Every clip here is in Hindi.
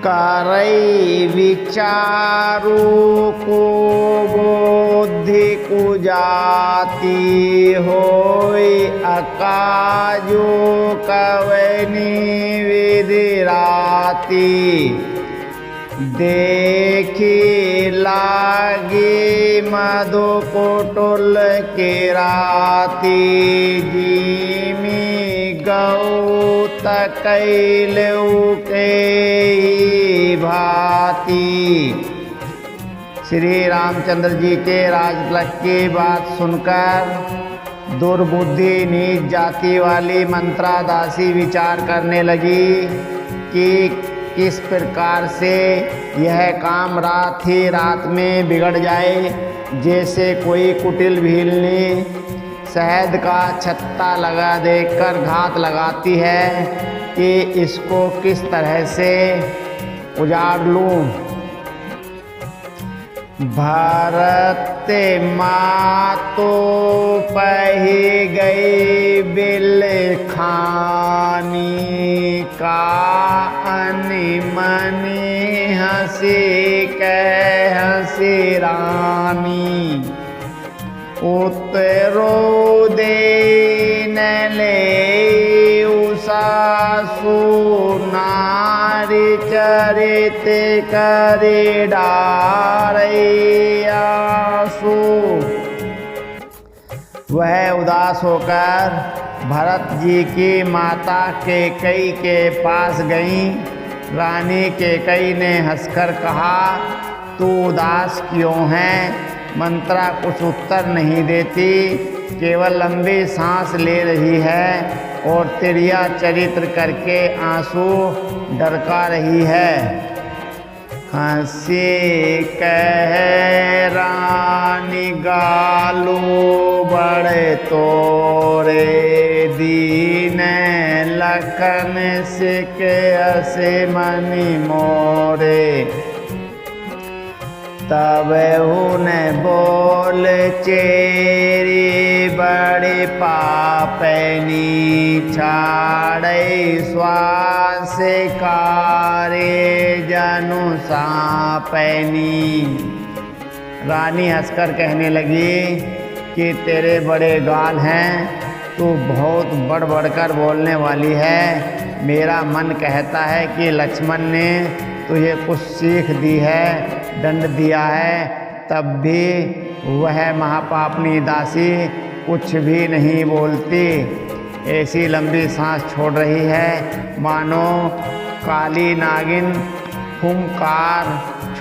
करई विचारू को बुद्धि कुजाती होई अकाजो कवनी विदिराती देखी लागी मधु कुटुल के राती जीमी गौ तकैलऊ के भांति। श्री रामचंद्र जी के राजलक्ष्य की बात सुनकर दुर्बुद्धि नीच जाति वाली मंत्रा दासी विचार करने लगी कि किस प्रकार से यह काम रात ही रात में बिगड़ जाए। जैसे कोई कुटिल भीलनी शहद का छत्ता लगा देकर घात लगाती है कि इसको किस तरह से उजाड़ लूं। भरत मातो पही गई बिल खानी का अनमनी हंसी कह हंसी रानी उतरो देन ले उसासु नारी चरित करे डारैयासु। वह उदास होकर भरत जी की माता कैकेयी के पास गईं। रानी कैकेयी ने हंसकर कहा, तू उदास क्यों है? मंत्रा कुछ उत्तर नहीं देती, केवल लंबी सांस ले रही है और तिरिया चरित्र करके आंसू ढरका रही है। हंसी कह रानी गालू बड़े तोरे दीन लखन सिक हसे मनी मोरे। तब उन्हें बोल चेरी बड़े पापनी छाड़े श्वास कारे जनु सापनी। रानी हंसकर कहने लगी कि तेरे बड़े गाल हैं, तू बहुत बढ़ बढ़कर बोलने वाली है। मेरा मन कहता है कि लक्ष्मण ने तुझे कुछ सीख दी है, दंड दिया है, तब भी वह महापापनी दासी कुछ भी नहीं बोलती। ऐसी लंबी सांस छोड़ रही है मानो काली नागिन फुंकार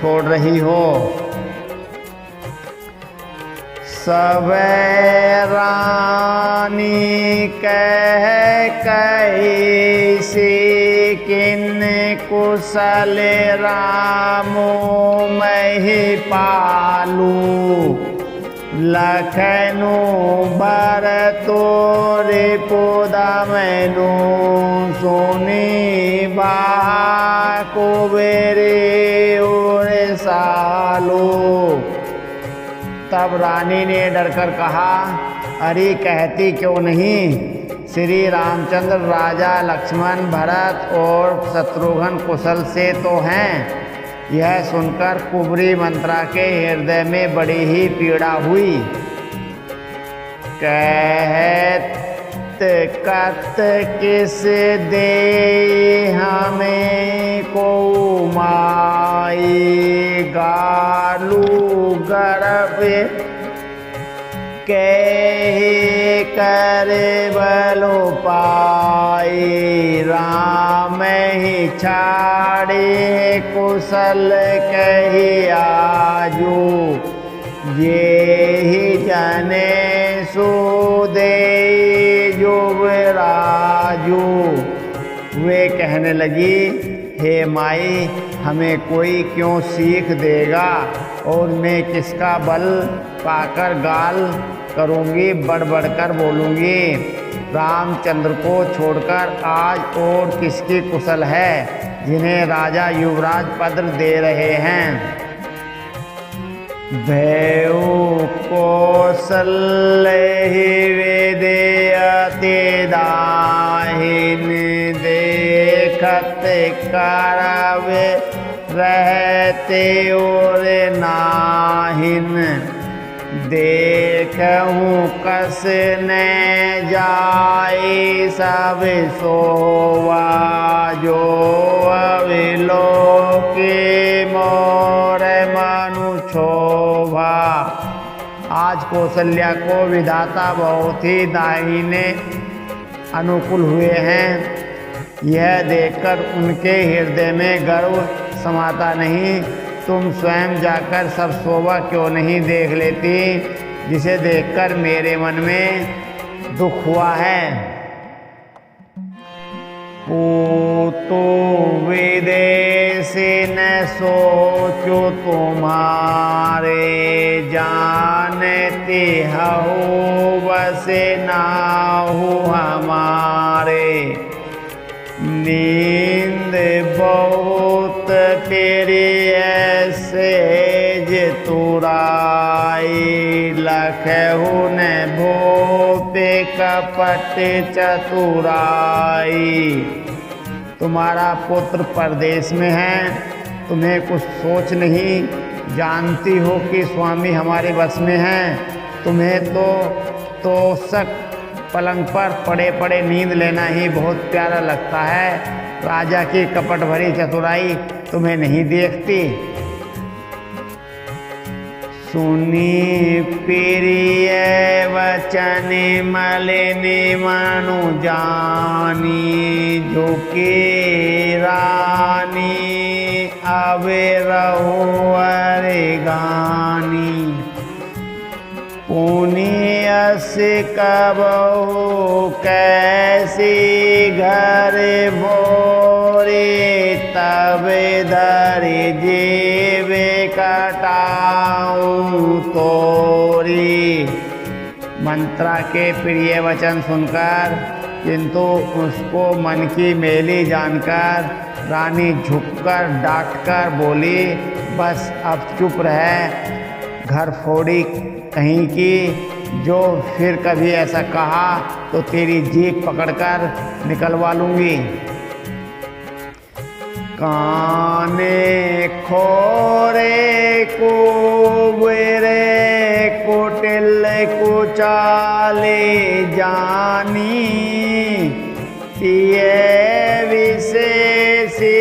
छोड़ रही हो। सब रानी कह कैसी किन कुशल रामो मही पालू। लखनु भरतो रिपुदा मैनु सोनी बा कुबेरे उरे सालो। तब रानी ने डरकर कहा, अरे कहती क्यों नहीं? श्री रामचंद्र राजा लक्ष्मण भरत और शत्रुघ्न कुशल से तो हैं। यह सुनकर कुबरी मंत्रा के हृदय में बड़ी ही पीड़ा हुई। कहत कत किस दे हमें को माई गालू गर्भ कहे कर बलो पाई। राम ही छाड़े कुशल कही आजू। ये ही जने सुदे युवराजू। वे कहने लगी, हे माई, हमें कोई क्यों सीख देगा और मैं किसका बल पाकर गाल करूँगी, बढ़ बढ़कर बोलूँगी। रामचंद्र को छोड़कर आज और किसकी कुशल है जिन्हें राजा युवराज पद दे रहे हैं। भैऊ कौशल्य विदेयते दाहिन देख देखत करवे रहते और नाहिन देखूं कस ने जाए सब सोवा जो अविलोके मोर मनु शोभा। आज कौशल्या को विधाता बहुत ही दाहिने अनुकूल हुए हैं। यह देखकर उनके हृदय में गर्व समाता नहीं। तुम स्वयं जाकर सब शोभा क्यों नहीं देख लेती जिसे देखकर मेरे मन में दुख हुआ है। पूतो विदेशी न सोचो तुम्हारे जानती हूँ बसे नाहू हमारे। नींद बहुत तेरी ऐसे तुराई लखहु न भोपे कपट चतुराई। तुम्हारा पुत्र परदेश में है, तुम्हें कुछ सोच नहीं। जानती हो कि स्वामी हमारे बस में हैं। तुम्हें तो तोषक पलंग पर पड़े पड़े नींद लेना ही बहुत प्यारा लगता है। राजा की कपट भरी चतुराई तुम्हें नहीं देखती। सुनी प्रिय वचन मलिनी मनु जानी झुकी रानी अब रहो अरे गानी। पुनियस कबहु कैसी घर भोरे तब धरि जीवे कटाऊं तोरी। मंत्रा के प्रिय वचन सुनकर किंतु उसको मन की मेली जानकर रानी झुककर डांटकर बोली, बस अब चुप रह, घर फोड़ी कहीं की। जो फिर कभी ऐसा कहा तो तेरी जीभ पकड़कर निकलवा लूंगी। काने खोरे कुबेरे कुटिल कुचाले जानी ये विशेषी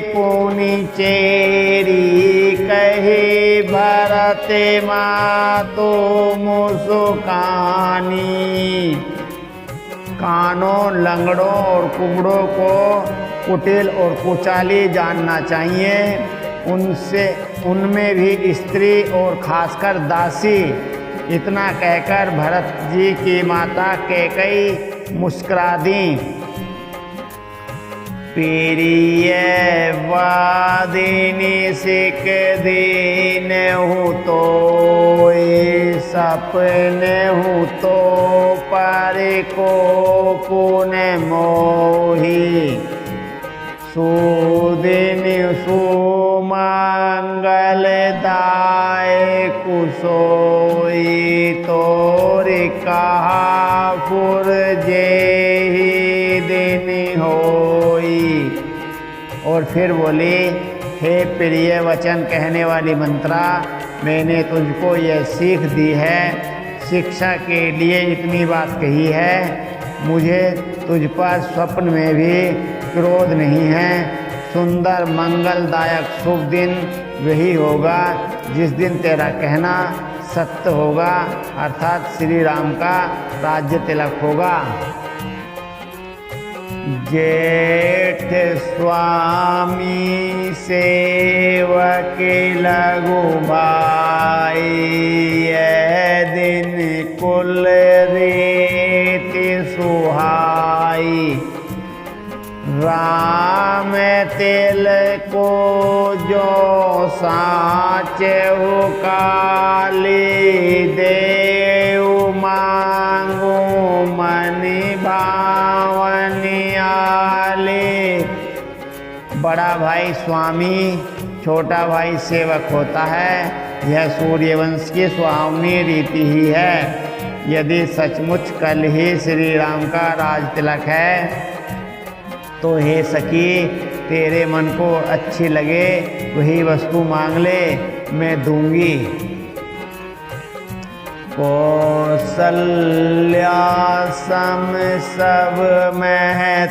पुनि चेरी कही भरत मातो मुसुकानी। कानों लंगड़ों और कुबड़ों को कुटिल और कुचाली जानना चाहिए। उनमें भी स्त्री और खासकर दासी। इतना कहकर भरत जी की माता कैकेयी मुस्कुरा दी। प्रिय वादिनी सिक दीन हूँ तो सपने हूँ तो पर को पुण्य मोही। सुदिन सुमंगल दाय कुसोई तोर कहा फुर जे दिन होई। और फिर बोली, हे प्रिय वचन कहने वाली मंत्रा, मैंने तुझको यह सीख दी है, शिक्षा के लिए इतनी बात कही है। मुझे तुझ पर स्वप्न में भी क्रोध नहीं है। सुंदर मंगलदायक शुभ दिन वही होगा जिस दिन तेरा कहना सत्य होगा, अर्थात श्री राम का राज्य तिलक होगा। जेठ स्वामी सेवक लघु भाई यह दिन कुल रीति सुहाई। राम तिल को जो साच हो काली देव मांगो मनि भावनी आले। बड़ा भाई स्वामी, छोटा भाई सेवक होता है। यह सूर्यवंश की सुहावनी रीति ही है। यदि सचमुच कल ही श्री राम का राज तिलक है तो हे सखी, तेरे मन को अच्छी लगे वही वस्तु मांग ले, मैं दूंगी। कौसल्या सम सब महतारी,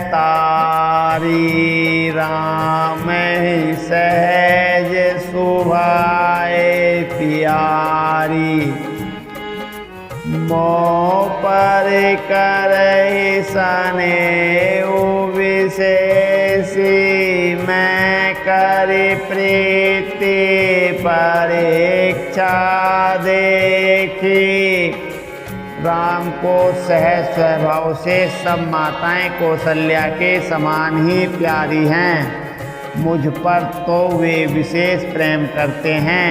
राम सहज सुभाए प्यारी। मोह पर करहि सनेहु विशेषी, मैं करि प्रीति परीक्षा देखी। राम को सहज स्वभाव से सब माताएं कौशल्या के समान ही प्यारी हैं। मुझ पर तो वे विशेष प्रेम करते हैं।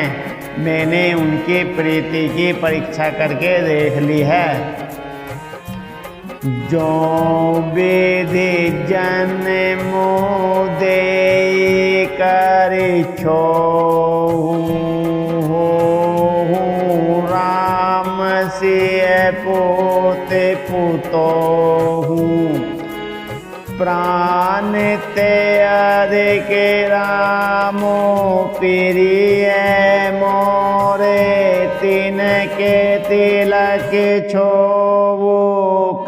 मैंने उनकी प्रीति की परीक्षा करके देख ली है। जो विधि जन्मो देई करि छोहु, राम सिय पोते पुतोहु। प्राण ते अधिक रामो प्रिय मोरे, तिनके तिलक छोवो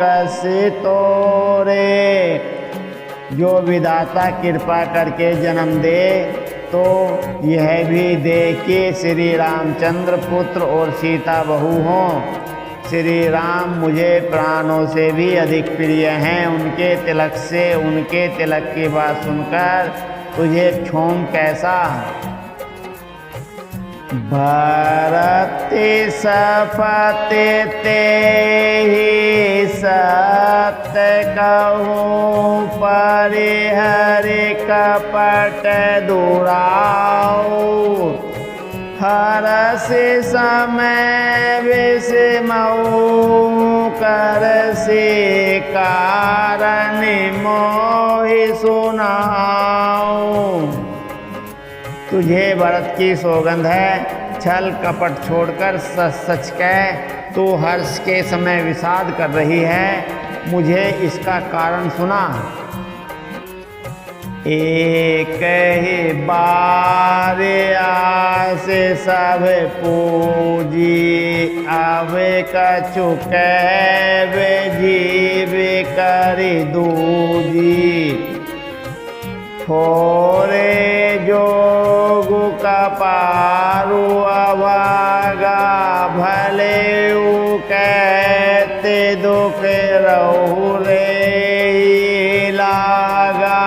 कस तोरे। जो विधाता कृपा करके जन्म दे तो यह भी दे कि श्री रामचंद्र पुत्र और सीता बहू हों। श्री राम मुझे प्राणों से भी अधिक प्रिय हैं। उनके तिलक से, उनके तिलक की बात सुनकर तुझे क्षोम कैसा। भरत सपते तेहि सत्य कहूँ, परिहरि कपट दुराऊ। हरस समय विस्मऊ, करसि कारण मोहि सुनाऊं। तुझे भरत की सौगंध है, छल कपट छोड़कर सच सच कह। तू हर्ष के समय विषाद कर रही है, मुझे इसका कारण सुना। एक ही बार आस सब पूजी, अब कछु कहवे जीव करि दूजी। थोरे जोगु कपारु अभागा, भले कहते दुख रहु रे लागा।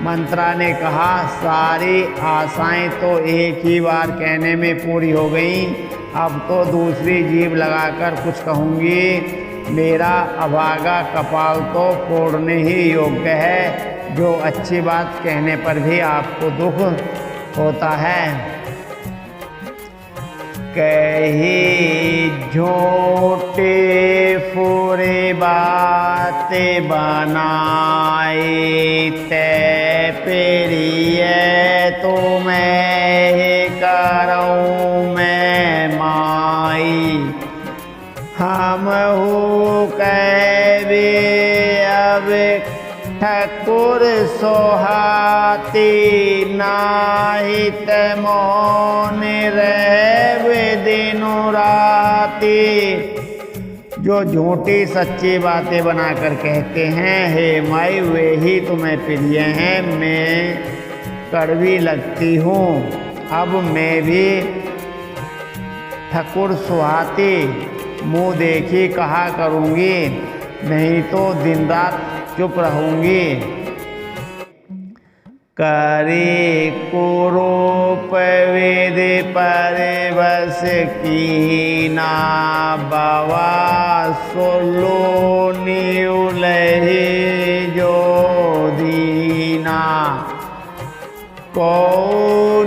मंत्रा ने कहा, सारी आशाएं तो एक ही बार कहने में पूरी हो गई, अब तो दूसरी जीभ लगाकर कुछ कहूँगी। मेरा अभागा कपाल तो फोड़ने ही योग्य है, जो अच्छी बात कहने पर भी आपको दुख होता है। कही झूठे फुरे बातें बनाई, ते प्रिय तो मैं करऊँ मैं माई। हम हूँ कहवे अब ठकुर सोहाती, नाहित मौन रहवे दिनो राती। जो झूठी सच्ची बातें बनाकर कहते हैं, हे माई वे ही तुम्हें प्रिय हैं, मैं कड़वी लगती हूँ। अब मैं भी ठकुर सुहाती मुँह देखी कहा करूँगी, नहीं तो दिन रात चुप रहूँगी। करी कुरूप विधि परिवश कीना, बवा सोलो निउलहि जो दीना। को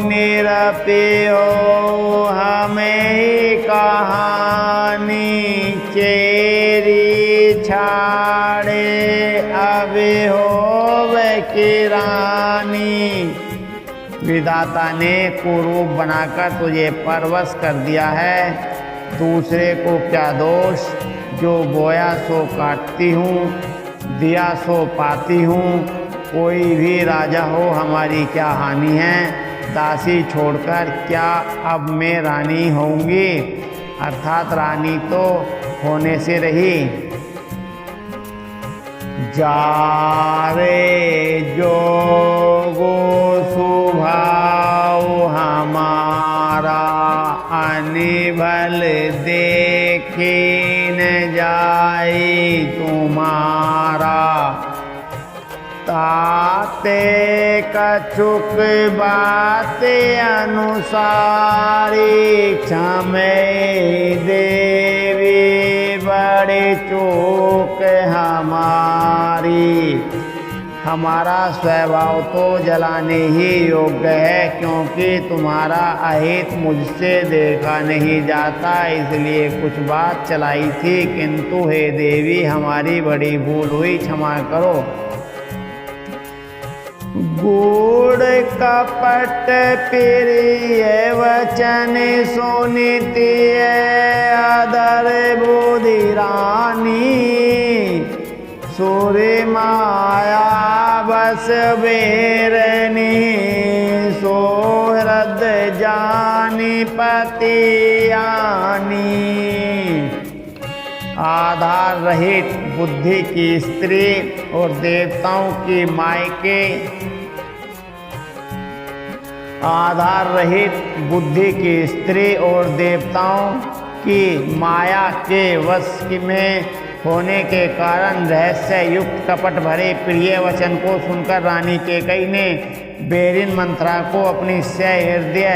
निरपियो हमें कहानी, चेरी छाड़े अब होवे की रानी। विधाता ने कुरूप बनाकर तुझे परवश कर दिया है, दूसरे को क्या दोष। जो बोया सो काटती हूँ, दिया सो पाती हूँ, कोई भी राजा हो हमारी क्या हानि है, दासी छोड़कर क्या अब मैं रानी होऊंगी, अर्थात रानी तो होने से रही। जारे जोगो स्वभाव हमारा, अनिभल देखे न जाए तुम्हारा, ताते कछुक बात अनुसारी, क्षमे देवी बड़े चूक हमारी। हमारा स्वभाव तो जलाने ही योग्य है, क्योंकि तुम्हारा अहित मुझसे देखा नहीं जाता, इसलिए कुछ बात चलाई थी, किंतु हे देवी हमारी बड़ी भूल हुई, क्षमा करो। गूढ़ कपट प्रिय वचन सुनिति, आदर बुद्धि रानी, सूर्य माया बस बेरनी, सोहृद जानी पति आनी। आधार रहित बुद्धि की स्त्री और देवताओं की मायके, आधार रहित बुद्धि की स्त्री और देवताओं की माया के वश में होने के कारण रहस्य युक्त कपट भरे प्रिय वचन को सुनकर रानी कैकेयी ने बेरिन मंथरा को अपनी सहृदय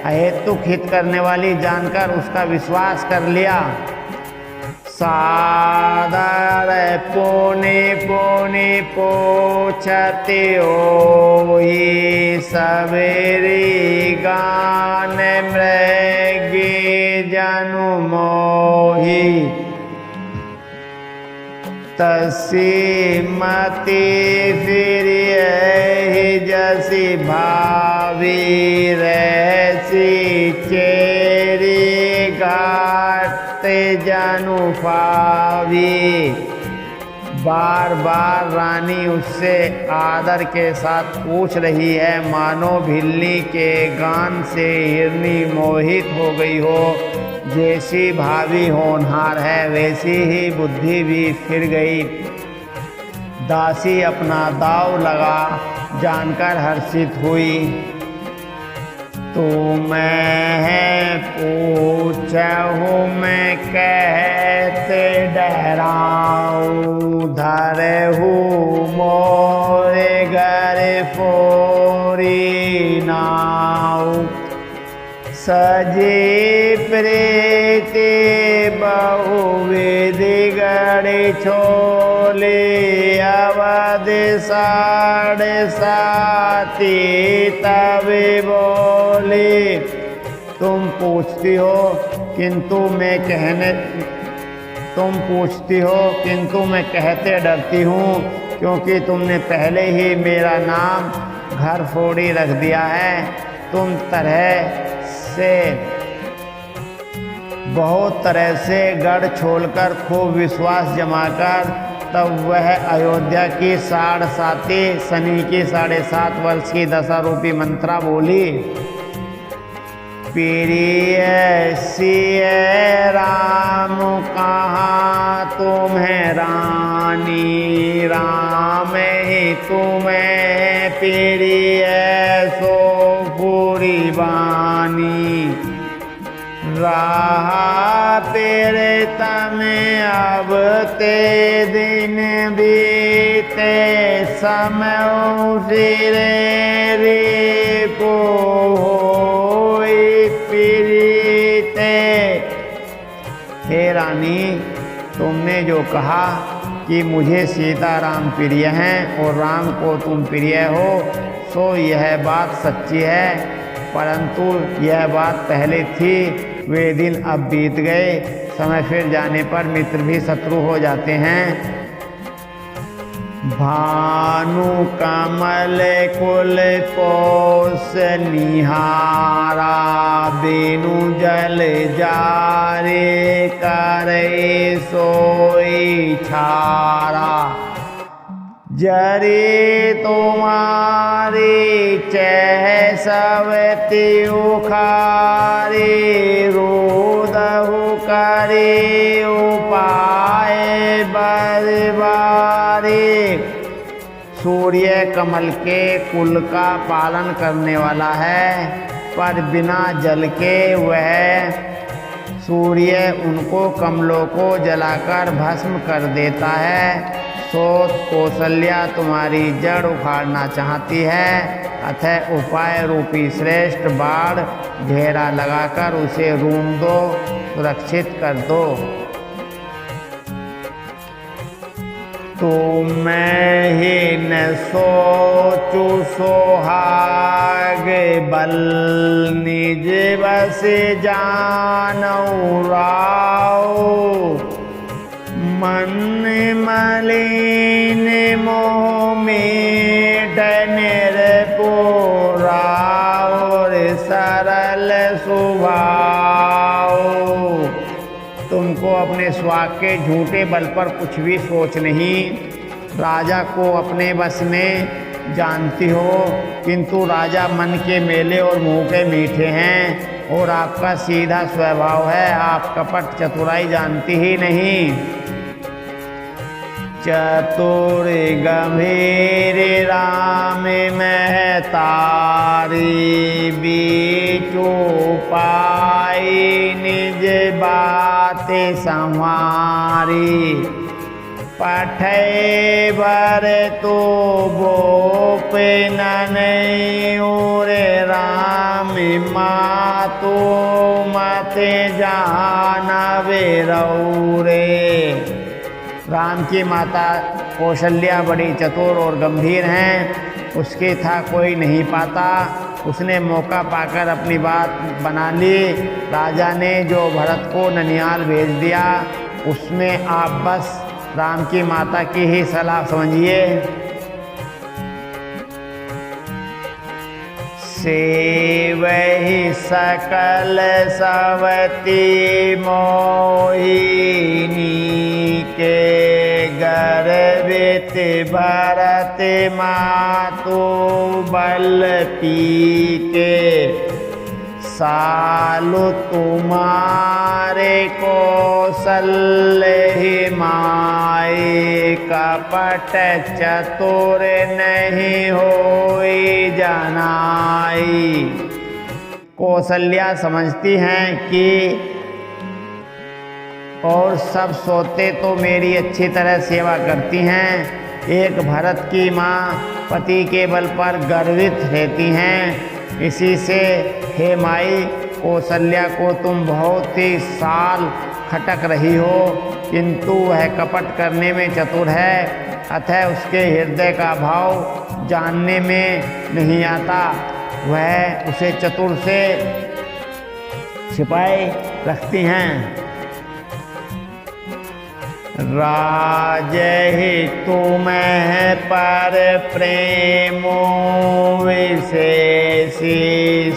अहेतुक हित करने वाली जानकर उसका विश्वास कर लिया। सादर पुनि पुनि पोछति होई, सवेरी गान मृगी जनु मोही, तसी मति फिरि जसी भावी, रहसी चेरी घाट जनु पावी। बार बार रानी उससे आदर के साथ पूछ रही है, मानो भिल्ली के गान से हिरनी मोहित हो गई हो। जैसी भावी होनहार है वैसी ही बुद्धि भी फिर गई। दासी अपना दाव लगा जानकर हर्षित हुई। तुम्हें पूछहु मैं कहते डराऊं, धरहु मोरे घर फोरी नाऊ, सजे प्रीति बहुविधि गढ़ी छोले, अवध साढ़े साथी तभी बोले। तुम पूछती हो किंतु मैं कहते डरती हूँ, क्योंकि तुमने पहले ही मेरा नाम घर फोड़ी रख दिया है। तुम बहुत तरह से गढ़ छोड़कर खूब विश्वास जमाकर तब वह अयोध्या की 7.5 शनि की 7.5 वर्ष की दशा रूपी मंत्रा बोली। प्रिय सिय राम कहाँ तुम्हें रानी, राम ही तुम्हें प्रिय सो पूरी बानी। रहा तेरे तमें अब ते दिन बीते, समय सिरे रे को होई प्रीते। हे रानी, तुमने जो कहा कि मुझे सीताराम प्रिय हैं और राम को तुम प्रिय हो, सो यह बात सच्ची है, परंतु यह बात पहले थी। वे दिन अब बीत गए, समय फिर जाने पर मित्र भी शत्रु हो जाते हैं। भानु कमल कुल पोष निहारा, बेनु जल जारे करे सोई छारा। जरी तुम्हारी चह सवती उखारी रोदहु करे उपाय बरबारी। सूर्य कमल के कुल का पालन करने वाला है, पर बिना जल के वह सूर्य उनको कमलों को जलाकर भस्म कर देता है। सोत कौशल्या तुम्हारी जड़ उखाड़ना चाहती है, अतः उपाय रूपी श्रेष्ठ बाढ़ घेरा लगाकर उसे रूंध दो, सुरक्षित कर दो। तुम ही न सोचु सोहाग बल निज बस जानऊ राओ। मन मलिन मोह मेट निरपुरा और सरल स्वभाव। तुमको अपने स्वाग के झूठे बल पर कुछ भी सोच नहीं। राजा को अपने बस में जानती हो, किंतु राजा मन के मेले और मुंह के मीठे हैं, और आपका सीधा स्वभाव है, आप कपट चतुराई जानती ही नहीं। चतुर गंभीर राम महतारी बीचो पाई निज बात संहारी। पठे बर तो बोप ननयूरे राम मातो मत जानवे रौरे। राम की माता कौशल्या बड़ी चतुर और गंभीर हैं, उसके था कोई नहीं पाता। उसने मौका पाकर अपनी बात बना ली। राजा ने जो भरत को ननिहाल भेज दिया, उसमें आप बस राम की माता की ही सलाह समझिए। सेवहि सकल सवती मोहिनी के गर्वित भरत मातु बल पीके। सालु तुम्हारे कौशल्य माए कपट चतुर नहीं होई जनाई। कौशल्या समझती हैं कि और सब सोते तो मेरी अच्छी तरह सेवा करती हैं। एक भरत की माँ पति के बल पर गर्वित रहती हैं। इसी से हे माई, कौशल्या को तुम बहुत ही साल खटक रही हो, किंतु वह कपट करने में चतुर है, अतः उसके हृदय का भाव जानने में नहीं आता। वह उसे चतुर से छिपाए रखती हैं। राजहि तुम्हें पर प्रेमो विशेषी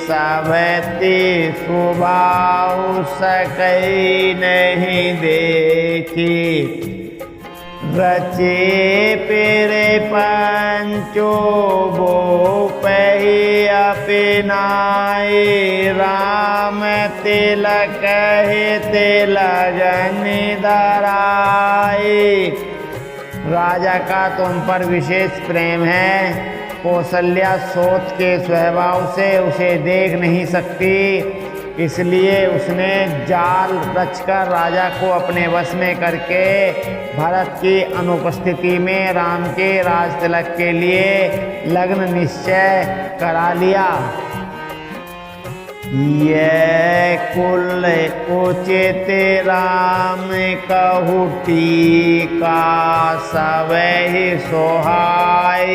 सवती स्वभाव सकई नहीं देखी। रचे पेरे पंचो वो पही अपनाए। राम तिलक तिलगन धराए। राजा का तुम पर विशेष प्रेम है। कौशल्या सोच के स्वभाव से उसे देख नहीं सकती, इसलिए उसने जाल रचकर राजा को अपने वश में करके भरत की अनुपस्थिति में राम के राज तिलक के लिए लग्न निश्चय करा लिया। ये कुल उचित राम कहु टीका। सवहि सोहाय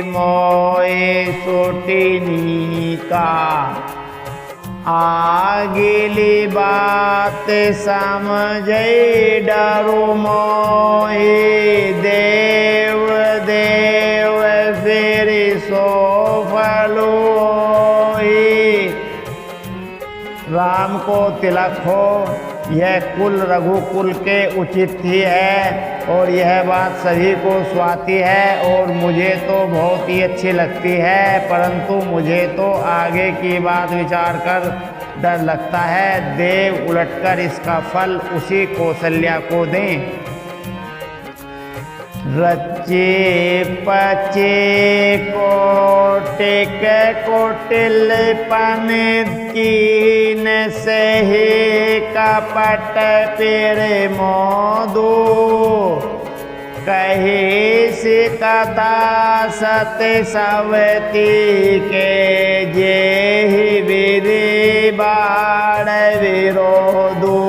मोय सुटिनी का। आगिली बात समझे डरु मोहि। देव देव फिर सो फलो। राम को तिलक हो यह कुल रघुकुल के उचित ही है और यह बात सभी को स्वाती है और मुझे तो बहुत ही अच्छी लगती है, परंतु मुझे तो आगे की बात विचार कर डर लगता है। देव उलटकर इसका फल उसी कौशल्या को दें। रचे पचे कोटिक कोटिलपन कीन सहे कपट पेरे मोदो कहे से कथा सत सवती के जे विधि बाण विरोधो।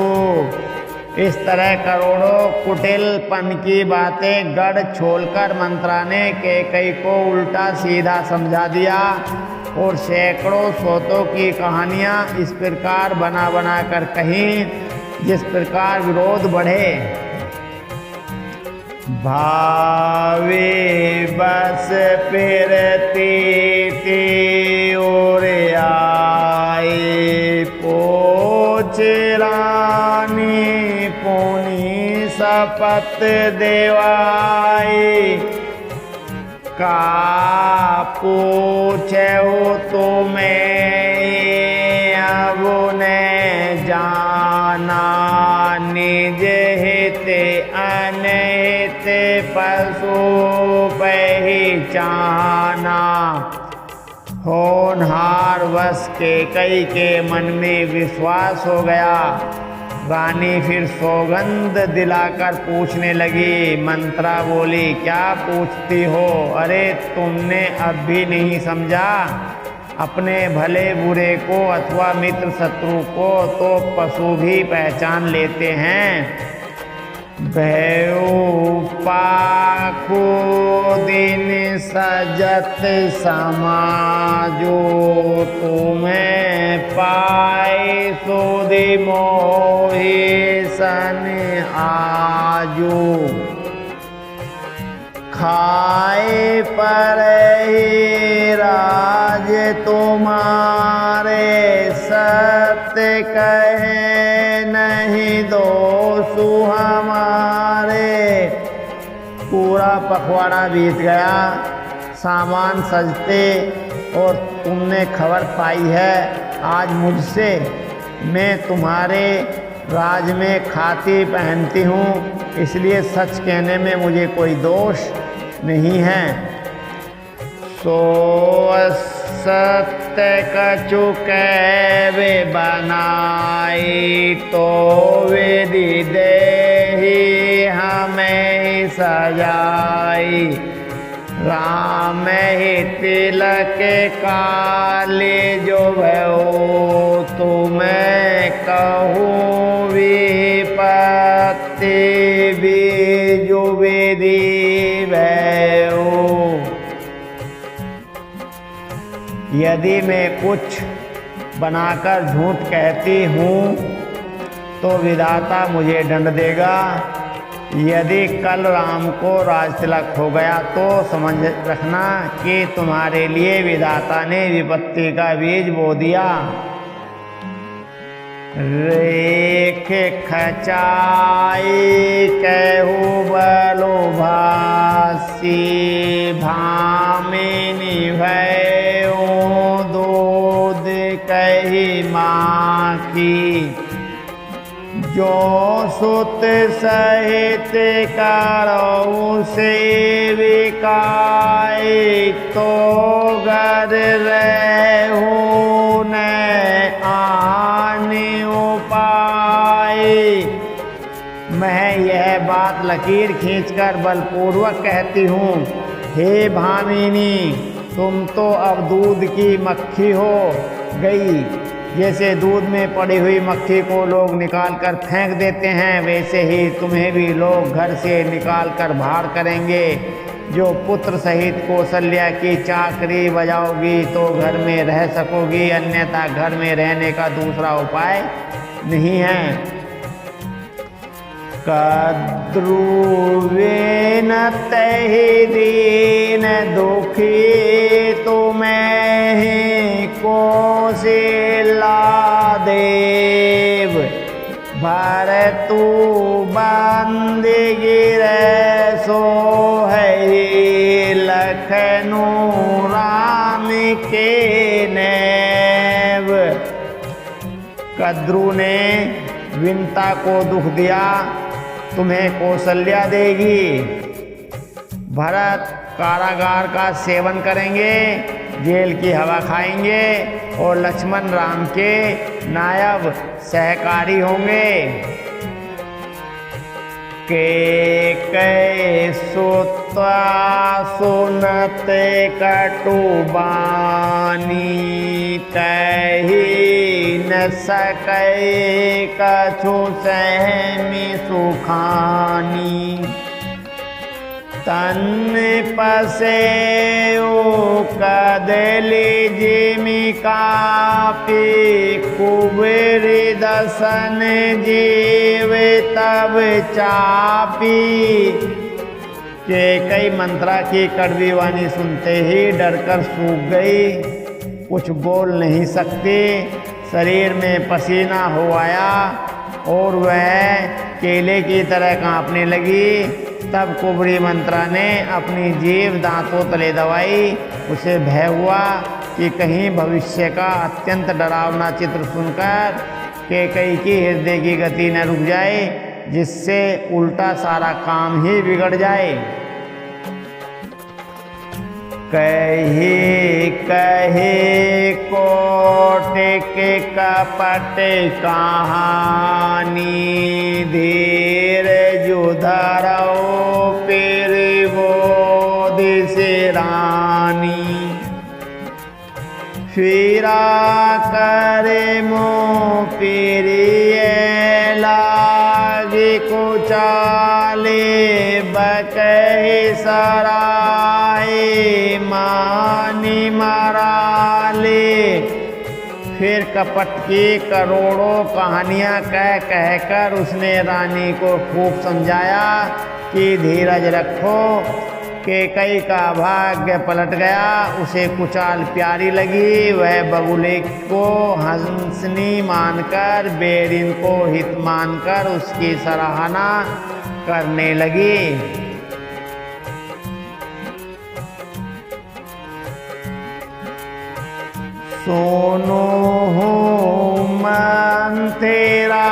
इस तरह करोड़ों कुटिलपन की बातें गढ़ छोड़कर मंत्रा ने कैकेयी को उल्टा सीधा समझा दिया और सैकड़ों सोतों की कहानियां इस प्रकार बना बना कर कहीं जिस प्रकार विरोध बढ़े। भावे बस फिरती थी और आए पोछ रानी पुनि शपथ देवाई का पूछे हो तुम्हें अब ने जाना निज हित अनहित पशु पहचाना। होनहार वश कैकेयी के मन में विश्वास हो गया। रानी फिर सौगंध दिलाकर पूछने लगी। मंत्रा बोली, क्या पूछती हो? अरे तुमने अब भी नहीं समझा? अपने भले बुरे को अथवा मित्र शत्रु को तो पशु भी पहचान लेते हैं। भयउ पाखो दिन सजत समाजो तुम्हें पाए सोधि मोहि सन आजो। खाए पर ही राज तुम्हारे सत्य कहे नहीं दोषु हमारे। पूरा पखवाड़ा बीत गया, सामान सजते और तुमने खबर पाई है आज मुझसे। मैं तुम्हारे राज में खाती पहनती हूँ, इसलिए सच कहने में मुझे कोई दोष नहीं है। सो सत्य कछु कैवे बनाई तो विधि देहि हमें सजाई। राम ही तिलक काले जो भयो तुम्हें कहूँ विपत्ति बीजु विधि भयो। यदि मैं कुछ बनाकर झूठ कहती हूँ तो विधाता मुझे दंड देगा। यदि कल राम को राज तिलक हो गया तो समझ रखना कि तुम्हारे लिए विधाता ने विपत्ति का बीज बो दिया। रेख खचाई कहू बलो भासी भामिनी भयो दूध कही माँ की। जो सुत सहित करऊ सेविकाई तो घर रहू न आने उपाय। मैं यह बात लकीर खींचकर बलपूर्वक कहती हूँ, हे भामिनी, तुम तो अब दूध की मक्खी हो गई। जैसे दूध में पड़ी हुई मक्खी को लोग निकाल कर फेंक देते हैं, वैसे ही तुम्हें भी लोग घर से निकाल कर बाहर करेंगे। जो पुत्र सहित कौशल्या की चाकरी बजाओगी तो घर में रह सकोगी, अन्यथा घर में रहने का दूसरा उपाय नहीं है। कद्रुवेन तहि दीन दुखी तुम्हें कौशल्या देव। तू बंदगी रे सो है लखनऊ राम के नैव। कद्रू ने विंता को दुख दिया, तुम्हें कौशल्या देगी। भरत कारागार का सेवन करेंगे, जेल की हवा खाएंगे और लक्ष्मण राम के नायब सहकारी होंगे। के कै सुता सुनते कटुबानी कही न सकै कछु सहमी सुखानी। तन पसे कदली जिमी कापी कुबेर दसन जीव तब चापी। के कई मंत्रा की कड़वी वाणी सुनते ही डरकर सूख गई, कुछ बोल नहीं सकती। शरीर में पसीना हो आया और वह केले की तरह कांपने लगी। तब कुबरी मंत्रा ने अपनी जीभ दांतों तले दबाई। उसे भय हुआ कि कहीं भविष्य का अत्यंत डरावना चित्र सुनकर कैकेयी की हृदय की गति न रुक जाए, जिससे उल्टा सारा काम ही बिगड़ जाए। कही कही कोटिक कपट कहानी धीर जुधरो फिर बोध से रानी। फिरा करे मुँह प्रिय लागे कुचाले बकही सराय मानी मराले। फिर कपट की करोड़ों कहानियां कह कहकर उसने रानी को खूब समझाया कि धीरज रखो। कैकेयी का भाग्य पलट गया, उसे कुचाल प्यारी लगी। वह बगुले को हंसनी मानकर बेरिन को हित मानकर उसकी सराहना करने लगी। सोनो हो मन तेरा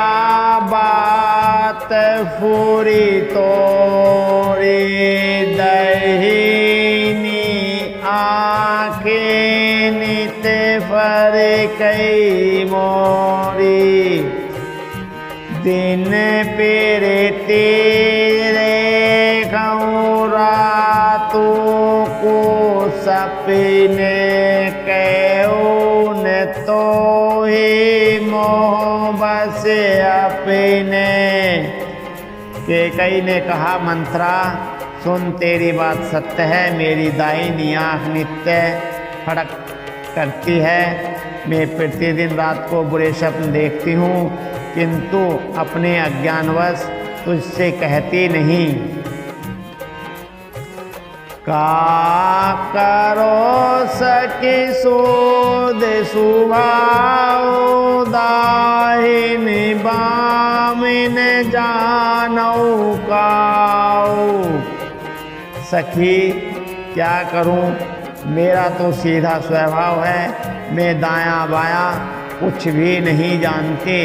बात फूरी तोरी दहीनी आँखें नित फर कई मोरी। दिन पेरे तेरे कहूँ रातों को सपने तो ही मोह बस अपने। कैकेयी ने कहा, मंत्रा सुन, तेरी बात सत्य है। मेरी दाहिनी आँख नित्य फड़क करती है। मैं प्रतिदिन रात को बुरे स्वप्न देखती हूँ, किंतु अपने अज्ञानवश तुझसे कहती नहीं। का करो सके सोद सुभाव दाहिन बामिन जानऊ काऊ। सखी क्या करूं, मेरा तो सीधा स्वभाव है। मैं दायां बायां कुछ भी नहीं जानती।